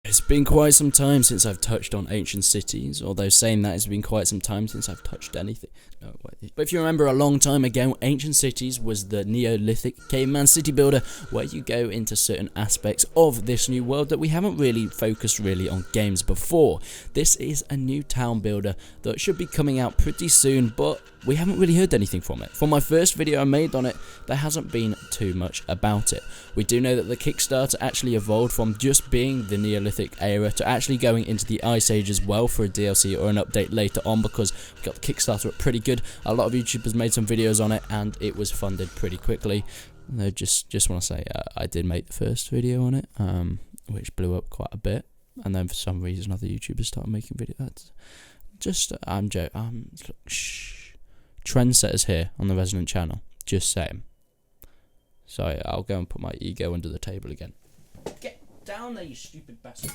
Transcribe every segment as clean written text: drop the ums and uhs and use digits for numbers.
It's been quite some time since I've touched on ancient cities, although saying that it's been quite some time since I've touched anything. No, wait. But if you remember a long time ago, ancient cities was the Neolithic caveman city builder where you go into certain aspects of this new world that we haven't really focused on games before. This is a new town builder that should be coming out pretty soon, but we haven't really heard anything from it. From my first video I made on it, there hasn't been too much about it. We do know that the Kickstarter actually evolved from just being the Neolithic era to actually going into the Ice Age as well for a DLC or an update later on, because we got the Kickstarter up pretty good. A lot of YouTubers made some videos on it and it was funded pretty quickly. I just want to say I did make the first video on it, which blew up quite a bit, and then for some reason other YouTubers started making videos. I'm joking. Shh. Trendsetters here on the Resonant channel. Just saying. Sorry, I'll go and put my ego under the table again. Get down there, you stupid bastard.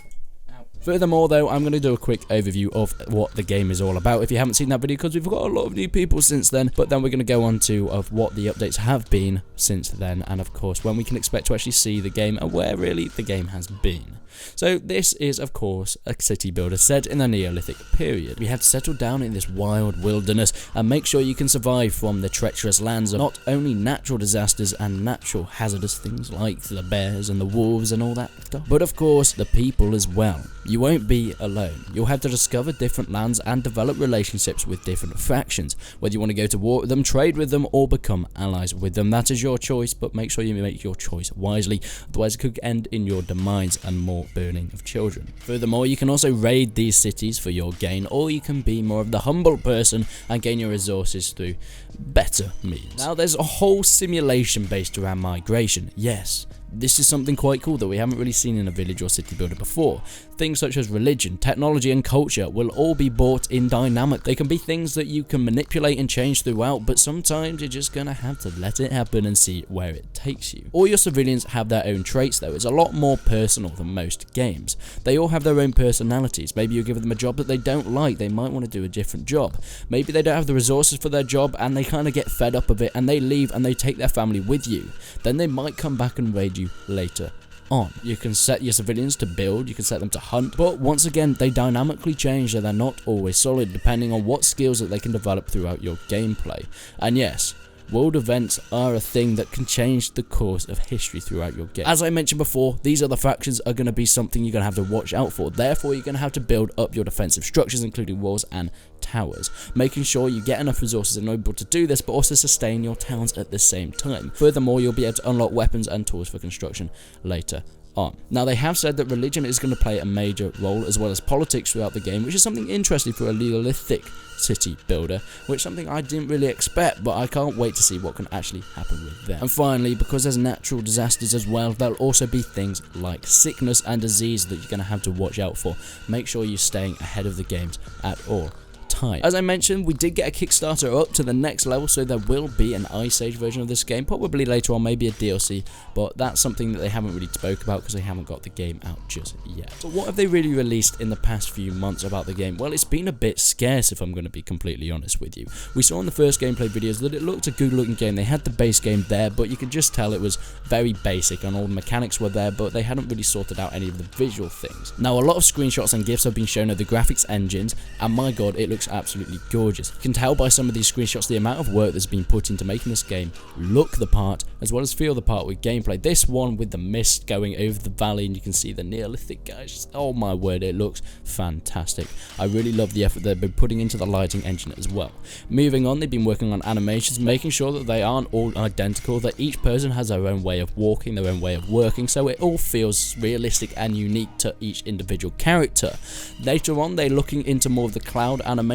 Ow. Furthermore, though, I'm going to do a quick overview of what the game is all about if you haven't seen that video, because we've got a lot of new people since then. But then we're going to go on to what the updates have been since then, and of course when we can expect to actually see the game and where really the game has been. So this is of course a city builder set in the Neolithic period. We have to settle down in this wild wilderness and make sure you can survive from the treacherous lands of not only natural disasters and natural hazardous things like the bears and the wolves and all that stuff, but of course the people as well. You won't be alone. You'll have to discover different lands and develop relationships with different factions. Whether you want to go to war with them, trade with them, or become allies with them, that is your choice, but make sure you make your choice wisely, otherwise it could end in your demise and more burning of children. Furthermore, you can also raid these cities for your gain, or you can be more of the humble person and gain your resources through better means. Now there's a whole simulation based around migration. Yes, this is something quite cool that we haven't really seen in a village or city builder before. Things such as religion, technology and culture will all be brought in dynamic. They can be things that you can manipulate and change throughout, but sometimes you're just gonna have to let it happen and see where it takes you. All your civilians have their own traits though. It's a lot more personal than most games. They all have their own personalities. Maybe you give them a job that they don't like, they might want to do a different job. Maybe they don't have the resources for their job and they kind of get fed up of it and they leave and they take their family with you. Then they might come back and raid you later on. You can set your civilians to build, you can set them to hunt, but once again they dynamically change and they're not always solid depending on what skills that they can develop throughout your gameplay. And yes, world events are a thing that can change the course of history throughout your game. As I mentioned before, these other factions are going to be something you're going to have to watch out for. Therefore, you're going to have to build up your defensive structures, including walls and towers, making sure you get enough resources and are able to do this, but also sustain your towns at the same time. Furthermore, you'll be able to unlock weapons and tools for construction later on. Now they have said that religion is going to play a major role as well as politics throughout the game, which is something interesting for a Neolithic city builder, which is something I didn't really expect, but I can't wait to see what can actually happen with them. And finally, because there's natural disasters as well, there'll also be things like sickness and disease that you're going to have to watch out for. Make sure you're staying ahead of the games at all time. As I mentioned, we did get a Kickstarter up to the next level, so there will be an Ice Age version of this game, probably later on, maybe a DLC, but that's something that they haven't really spoke about because they haven't got the game out just yet. But what have they really released in the past few months about the game? Well, it's been a bit scarce if I'm going to be completely honest with you. We saw in the first gameplay videos that it looked a good looking game. They had the base game there, but you could just tell it was very basic and all the mechanics were there, but they hadn't really sorted out any of the visual things. Now a lot of screenshots and GIFs have been shown of the graphics engines, and my god, it looks absolutely gorgeous. You can tell by some of these screenshots the amount of work that's been put into making this game look the part as well as feel the part with gameplay. This one with the mist going over the valley and you can see the Neolithic guys, oh my word, it looks fantastic. I really love the effort they've been putting into the lighting engine as well. Moving on, they've been working on animations, making sure that they aren't all identical, that each person has their own way of walking, their own way of working, so it all feels realistic and unique to each individual character. Later on, they're looking into more of the cloud animations.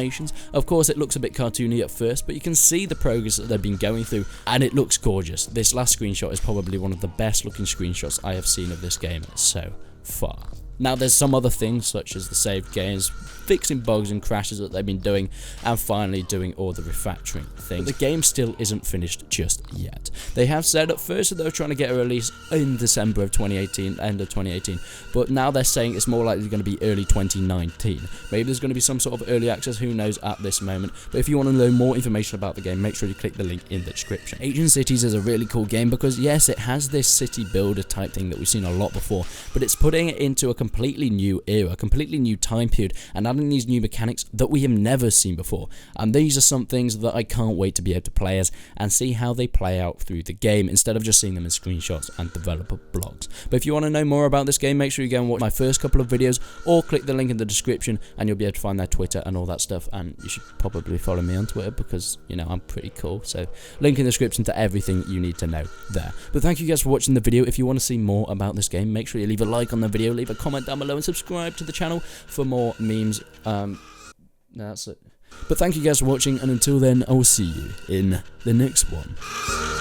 Of course, it looks a bit cartoony at first, but you can see the progress that they've been going through, and it looks gorgeous. This last screenshot is probably one of the best looking screenshots I have seen of this game so far. Now there's some other things such as the saved games, fixing bugs and crashes that they've been doing, and finally doing all the refactoring things. But the game still isn't finished just yet. They have said at first that they were trying to get a release in December of 2018, end of 2018, but now they're saying it's more likely going to be early 2019. Maybe there's going to be some sort of early access, who knows at this moment, but if you want to know more information about the game, make sure you click the link in the description. Ancient Cities is a really cool game because yes, it has this city builder type thing that we've seen a lot before, but it's putting it into a completely new era, completely new time period, and adding these new mechanics that we have never seen before. And these are some things that I can't wait to be able to play as and see how they play out through the game, instead of just seeing them as screenshots and developer blogs. But if you want to know more about this game, make sure you go and watch my first couple of videos, or click the link in the description and you'll be able to find their Twitter and all that stuff. And you should probably follow me on Twitter because, you know, I'm pretty cool. So link in the description to everything you need to know there. But thank you guys for watching the video. If you want to see more about this game, make sure you leave a like on the video, leave a comment down below, and subscribe to the channel for more memes. That's it. But thank you guys for watching, and until then, I will see you in the next one.